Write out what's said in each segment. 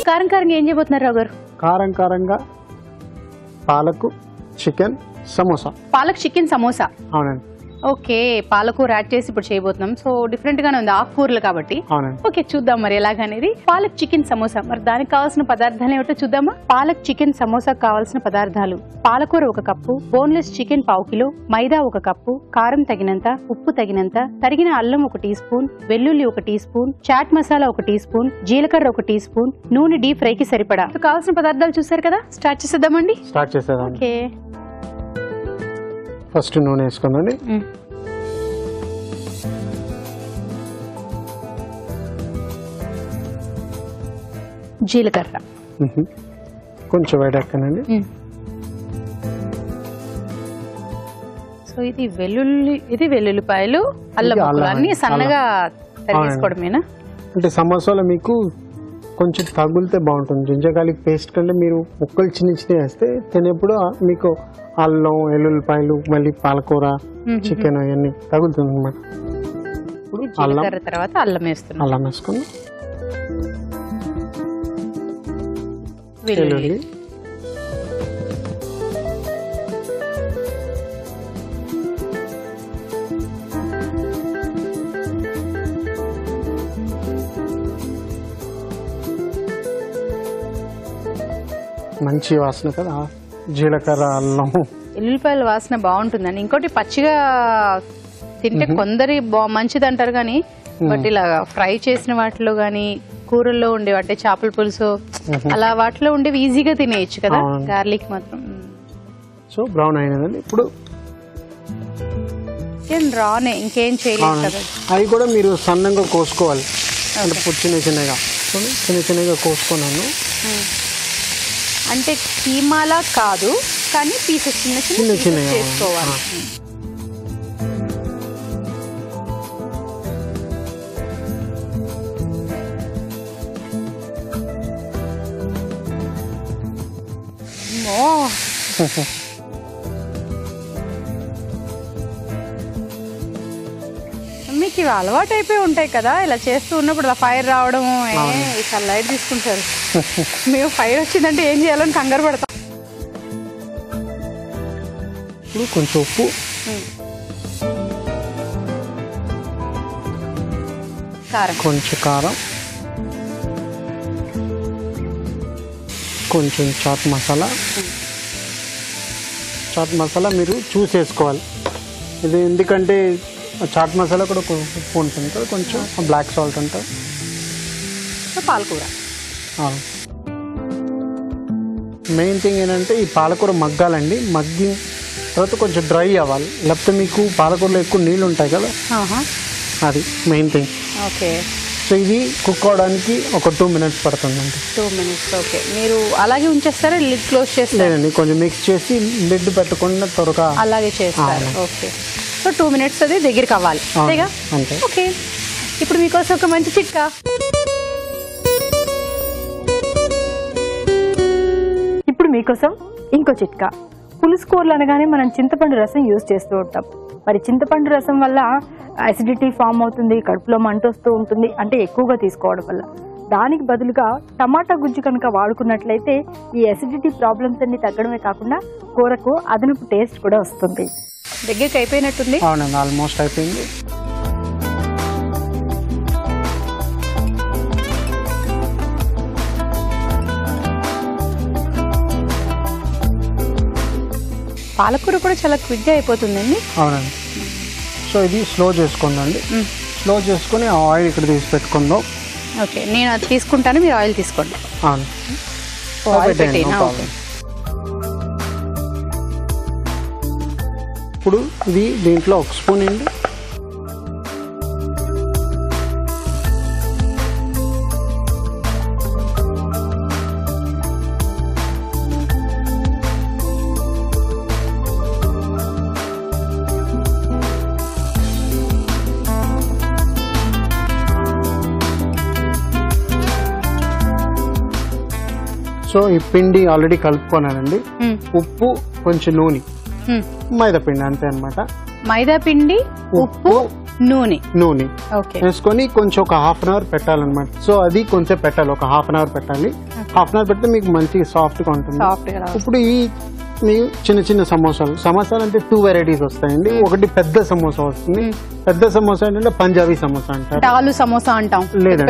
కారం కారంగా ఏం చేయబోతున్నారు రావు గారు? కారం కారంగా పాలకు చికెన్ సమోసా. పాలక్ చికెన్ సమోసా. అవునండి. ఓకే, పాలకూర యాడ్ చేసి ఇప్పుడు చేయబోతున్నాం. సో డిఫరెంట్ గానే ఉంది, ఆకుకూరలు కాబట్టి. అవునండి. ఓకే, చూద్దాం మరి ఎలాగనేది. పాలక్ చికెన్ సమోసా, మరి దానికి కావాల్సిన పదార్థాలు ఏమిటో చూద్దామా? పాలక్ చికెన్ సమోసా కావాల్సిన పదార్థాలు: పాలకూర 1 కప్పు, బోన్లెస్ చికెన్ 1/2 కిలో, మైదా 1 కప్పు, కారం తగినంత, ఉప్పు తగినంత, తరిగిన అల్లం 1 టీ స్పూన్, వెల్లుల్లి 1 teaspoon, chaat masala 1 teaspoon, జీలకర్ర 1 టీ స్పూన్, నూనె డీప్ ఫ్రై కి సరిపడా. కావాల్సిన పదార్థాలు చూసారు కదా, స్టార్ట్ చేసేద్దామండి. స్టార్ట్ చేసేద్దాం. ఓకే, ఫస్ట్ నూనె వేసుకోండి. జీలకర్ర కొంచెం వేడెక్కనండి. సో ఇది వెల్లుల్లిపాయలు, అల్లం ముక్కలు అన్ని సన్నగా తరిగేసుకోవడమేనా? అంటే సమోసాలో మీకు కొంచెం తగులితే బాగుంటుంది. జింజర్ పేస్ట్ కంటే మీరు ముక్కలు చిన్న చిన్న వేస్తే తినేప్పుడు మీకు అల్లం, వెల్లుల్లిపాయలు, మళ్ళీ పాలకూర, చికెన్ అవన్నీ తగులుతుంది అనమాట. ఇప్పుడు జీలకర్ర తర్వాత అల్లం వేస్తున్నాం. అల్లం వేసుకుని వెల్లుల్లి, మంచి వాసన కదా, జీలకర్ర, అల్లం, ఎల్లుల్లిపాయల వాసన బాగుంటుందండి. ఇంకోటి పచ్చిగా తింటే కొందరి మంచిది అంటారు కానీ, బట్ ఇలా ఫ్రై చేసిన వాటిలో గానీ, కూరల్లో ఉండే అంటే చేపల పులుసు అలా వాటిలో ఉండేవి ఈజీగా తినేయచ్చు కదా. గార్లిక్ మాత్రం సో బ్రౌన్ అయినదండి. ఇప్పుడు రానే ఇంకేం చేయలేదు కదా. అవి కూడా మీరు సన్నంగా కోసుకోవాలి. అంటే చిన్న చిన్నగా చిన్న చిన్నగా కోసుకున్నాను. అంటే కీమాలా కాదు కానీ పీసెస్ చిన్న చిన్న చిన్నగా చేసుకోవాలి. మీకు ఇవి అలవాటు అయిపోయి ఉంటాయి కదా, ఇలా చేస్తూ ఉన్నప్పుడు ఇలా ఫైర్ రావడం, చాలా లైట్ తీసుకుంటారు. మేము ఫైర్ వచ్చిందంటే ఏం చేయాలని కంగారు పడతాం. ఇప్పుడు కొంచెం ఉప్పు, కారం, కొంచెం కారం, కొంచెం చాట్ మసాలా. చాట్ మసాలా మీరు చూసేసుకోవాలి. ఇది ఎందుకంటే చాట్ మసాలా కూడా ఉప్పు ఉంటుంది కదా, కొంచెం బ్లాక్ సాల్ట్ ఉంటుంది. పాలకూర మెయిన్ థింగ్ ఏంటంటే ఈ పాలకూర మగ్గాలండి. మగ్గిన తర్వాత కొంచెం డ్రై అవ్వాలి, లేకపోతే మీకు పాలకూరలో ఎక్కువ నీళ్ళు ఉంటాయి కదా, అది మెయిన్ థింగ్. ఓకే, సో ఇది కుక్ అవడానికి ఒక 2 minutes పడుతుందండి. 2 minutes. ఓకే, మీరు అలాగే ఉంచేస్తారా, లిడ్ క్లోజ్ చేస్తారా? లేదండి, కొంచెం మిక్స్ చేసి లిడ్ పెట్టకుండా త్వరగా అలాగే చేస్తారు. ఓకే, సో 2 minutes అది దగ్గరికి అవ్వాలి అంతేగా? అంతే. ఓకే, ఇప్పుడు మీకోసం ఒక మంచి చిట్కా. ఇప్పుడు మీకోసం ఇంకో చిట్కా. పులుసు కూరలు అనగానే మనం చింతపండు రసం యూజ్ చేస్తూ ఉంటాం. మరి చింతపండు రసం వల్ల అసిడిటీ ఫామ్ అవుతుంది, కడుపులో మంట వస్తూ ఉంటుంది, అంటే ఎక్కువగా తీసుకోవడం వల్ల. దానికి బదులుగా టమాటా గుజ్జు కనుక వాడుకున్నట్లయితే ఈ అసిడిటీ ప్రాబ్లమ్స్ అన్ని తగ్గడమే కాకుండా కూరకు అదనపు టేస్ట్ కూడా వస్తుంది. దగ్గరికి అయిపోయినట్టుంది. అవునండి, ఆల్మోస్ట్ అయిపోయింది. పాలకూర కూడా చాలా క్విక్గా అయిపోతుందండి. అవునండి. సో ఇది స్లో చేసుకోండి. స్లో చేసుకుని ఆయిల్ ఇక్కడ తీసి పెట్టుకుందాం. ఓకే, నేను అది తీసుకుంటాను, మీరు ఆయిల్ తీసుకోండి. అవును, ఇప్పుడు ఇది దీంట్లో 1 స్పూన్ అండి. సో ఈ పిండి ఆల్రెడీ కలుపుకున్నానండి. ఉప్పు, కొంచెం నూనె, మైదా పిండి, అంతే అన్నమాట. మైదా పిండి, ఉప్పు, నూనె వేసుకొని కొంచెం ఒక హాఫ్ అన్ అవర్ పెట్టాలన్నమాట. సో అది కొంచెం పెట్టాలి, ఒక హాఫ్ అన్ అవర్ పెట్టాలి. హాఫ్ అన్ అవర్ పెడితే మీకు మంచిగా సాఫ్ట్ గా ఉంటుంది. ఇప్పుడు ఈ మీకు చిన్న చిన్న సమోసాలు అంటే 2 వెరైటీస్ వస్తాయండి. ఒకటి పెద్ద సమోసా వస్తుంది. పెద్ద సమోసా ఏంటంటే పంజాబీ సమోసా అంటారు. ఆలు సమోసా అంటాం. లేదు,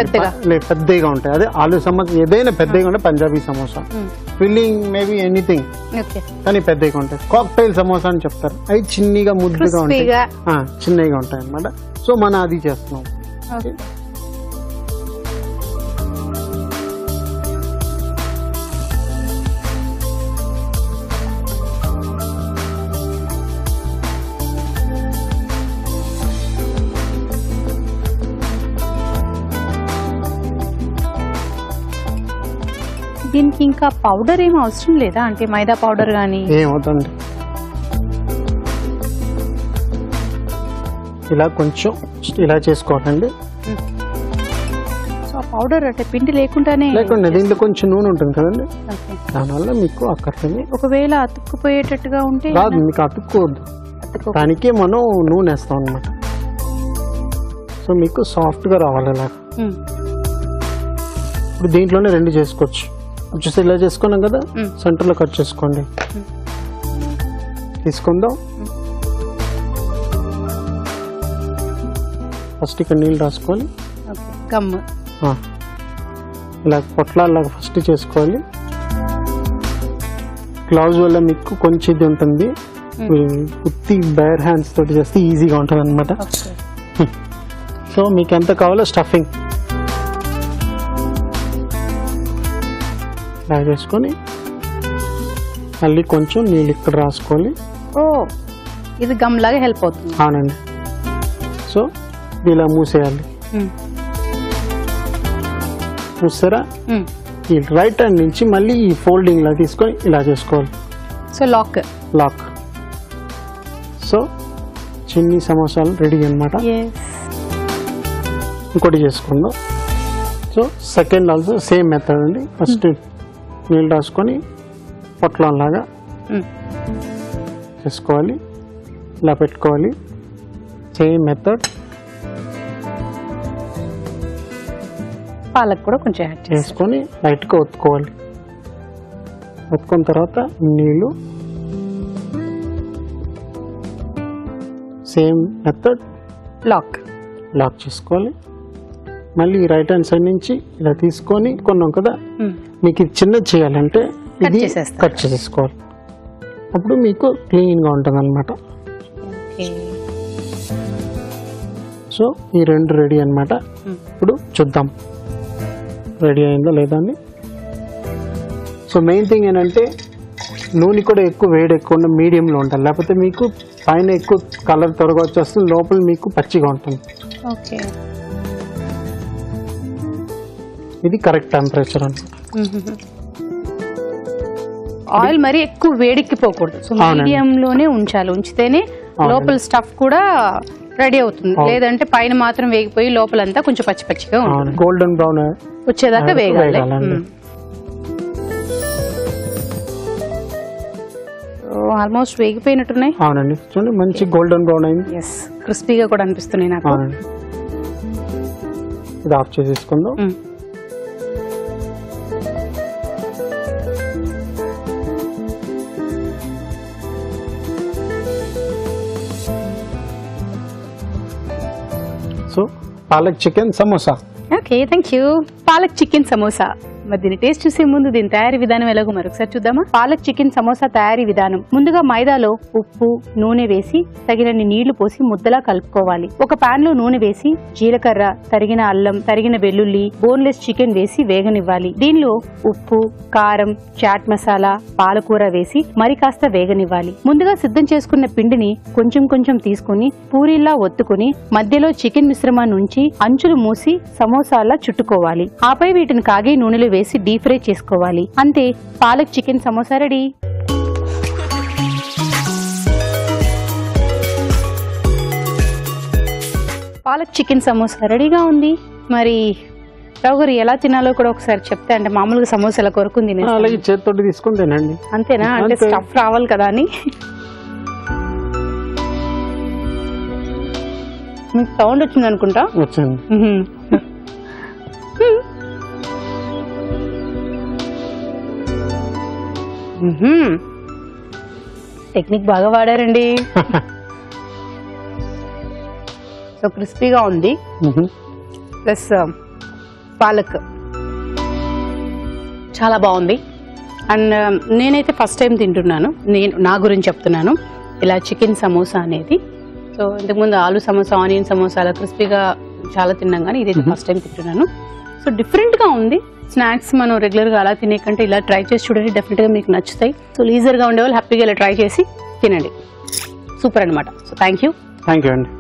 పెద్దగా ఉంటాయి. అదే ఆలు సమోసా ఏదైనా పెద్దగా ఉంటే Punjabi samosa. Filling maybe anything కానీ పెద్దగా ఉంటాయి. కాక్టైల్ సమోసా అని చెప్తారు. అవి చిన్నగా ముద్దుగా ఉంటాయి, చిన్నగా ఉంటాయి అన్నమాట. సో మనం అది చేస్తున్నాం. దీనికి ఇంకా పౌడర్ ఏం అవసరం లేదా? అంటే మైదా పౌడర్ గానీ ఏమవుతుంది, ఇలా కొంచెం ఇలా చేసుకోవాలండి. సో పౌడర్ అంటే పిండి లేకుండా దీంట్లో కొంచెం నూనె ఉంటుంది కదండి, దానివల్ల మీకు అక్కర్లేదు. ఒకవేళ అతుక్కుపోయేటట్టుగా ఉంటే రాదు, మీకు అతుక్కోవద్దు. దానికే మనం నూనె వేస్తాం అనమాట. సో మీకు సాఫ్ట్ గా రావాలి అలా. ఇప్పుడు దీంట్లోనే 2 చేసుకోవచ్చు. చూస్తే ఇలా చేసుకున్నాం కదా, సెంటర్ లో కట్ చేసుకోండి. తీసుకుందాం. ఫస్ట్ ఇక్కడ నీళ్ళు రాసుకోవాలి. ఇలా పొట్లాలాగా ఫస్ట్ చేసుకోవాలి. గ్లౌజ్ వల్ల మీకు కొంచెం ఇది ఉంటుంది. ఉత్తి బేర్ హ్యాండ్స్ తోటి చేస్తే ఈజీగా ఉంటుంది అనమాట. సో మీకు ఎంత కావాలో స్టఫింగ్ ఇలా చేసుకొని మళ్ళీ కొంచెం నీళ్ళు ఇక్కడ రాసుకోవాలి. ఇది గమ్ లాగా హెల్ప్ అవుతుంది. అవునండి. సో ఇలా మూసేయాలి. మూసారా, ఈ రైట్ హ్యాండ్ నుంచి మళ్ళీ ఈ ఫోల్డింగ్ లా తీసుకొని ఇలా చేసుకోవాలి. So lock. సో చిన్ని సమోసాలు రెడీ అన్నమాట. ఇంకోటి చేసుకుందాం. So second also same method అండి. ఫస్ట్ నీళ్ళు రాసుకొని పొట్లం లాగా చేసుకోవాలి, ఇలా పెట్టుకోవాలి. Same method. పాలక్ కూడా కొంచెం యాడ్ చేసుకొని లైట్గా ఒత్తుకోవాలి. ఒత్తుకున్న తర్వాత నీళ్ళు, సేమ్ మెథడ్ లాక్ చేసుకోవాలి. మళ్ళీ రైట్ హ్యాండ్ సైడ్ నుంచి ఇలా తీసుకొని కొన్నాం కదా, మీకు ఇది చిన్నది చేయాలంటే ఇది కట్ చేసేసుకోవాలి. అప్పుడు మీకు క్లీన్ గా ఉంటుంది అనమాట. సో ఈ 2 రెడీ అనమాట. ఇప్పుడు చూద్దాం రెడీ అయిందో లేదా అని. సో మెయిన్ థింగ్ ఏంటంటే నూనె కూడా వేడి ఎక్కువ ఉన్న మీడియంలో ఉండాలి. లేకపోతే మీకు పైన ఎక్కువ కలర్ త్వరగా వచ్చేస్తుంది, లోపల మీకు పచ్చిగా ఉంటుంది. ఇది కరెక్ట్ టెంపరేచర్ అన్నమాట. ఆయిల్ మరి ఎక్కువ వేడెక్కిపోకూడదు. సో మీడియం లోనే ఉంచాలి. ఉంచితేనే లోపల స్టఫ్ కూడా రెడీ అవుతుంది. లేదంటే పైన మాత్రం వేగిపోయి లోపలంతా కొంచెం పచ్చి పచ్చిగా ఉంటుంది. గోల్డెన్ బ్రౌన్ వచ్చేదాకా వేగాలి. ఆల్మోస్ట్ వేగిపోయినట్టున్నాయి. అవునండి, చూడండి మంచి గోల్డెన్ బ్రౌన్ అయింది. క్రిస్పీగా కూడా అనిపిస్తున్నాయి నాకు. ఇది ఆఫ్ చేసేసుకుందాం. So palak chicken samosa. Okay, thank you. Palak chicken samosa. మరి దీని టేస్ట్ చూసే ముందు దీని తయారీ విధానం ఎలాగో మరొకసారి చూద్దామా. పాలక్ చికెన్ సమోసా తయారీ విధానం. ముందుగా మైదాలో ఉప్పు, నూనె వేసి తగినన్ని నీళ్లు పోసి ముద్దలా కలుపుకోవాలి. ఒక పాన్ లో నూనె వేసి జీలకర్ర, తరిగిన అల్లం, తరిగిన వెల్లుల్లి, బోన్లెస్ చికెన్ వేసి వేగనివ్వాలి. దీనిలో ఉప్పు, కారం, చాట్ మసాలా, పాలకూర వేసి మరి కాస్త వేగనివ్వాలి. ముందుగా సిద్ధం చేసుకున్న పిండిని కొంచెం కొంచెం తీసుకుని పూరీలా ఒత్తుకుని మధ్యలో చికెన్ మిశ్రమాన్ని ఉంచి అంచులు మూసి సమోసాలా చుట్టుకోవాలి. ఆపై వీటిని కాగే నూనెలో వేసి డీప్ ఫ్రై చేసుకోవాలి. అంతే, palak chicken samosa ready. Palak chicken samosa రెడీగా ఉంది. మరి రావు గారు ఎలా తినాలో కూడా ఒకసారి చెప్తే, అంటే మామూలుగా సమోసాల కొరకు అలాగే చేతితోటి తీసుకొని తినండి. అంతేనా? అంటే స్టఫ్ రావాలి కదా అని. మీకు సౌండ్ వచ్చింది అనుకుంటా. వచ్చండి. టెక్నిక్ బాగా వాడారండి. సో క్రిస్పీగా ఉంది, ప్లస్ పాలక్ చాలా బాగుంది. అండ్ నేనైతే ఫస్ట్ టైం తింటున్నాను, నా గురించి చెప్తున్నాను, ఇలా చికెన్ సమోసా అనేది. సో ఇంతకుముందు ఆలు సమోసా, ఆనియన్ సమోసా అలా క్రిస్పీగా చాలా తిన్నాం, కానీ ఇదైతే ఫస్ట్ టైం తింటున్నాను. సో డిఫరెంట్గా ఉంది. స్నాక్స్ మనం రెగ్యులర్గా అలా తినే కంటే ఇలా ట్రై చేసి చూడండి, డెఫినెట్గా మీకు నచ్చుతాయి. సో లీజర్గా ఉండేవాళ్ళు హ్యాపీగా ఇలా ట్రై చేసి తినండి. సూపర్ అనమాట. సో థ్యాంక్ యూ అండి.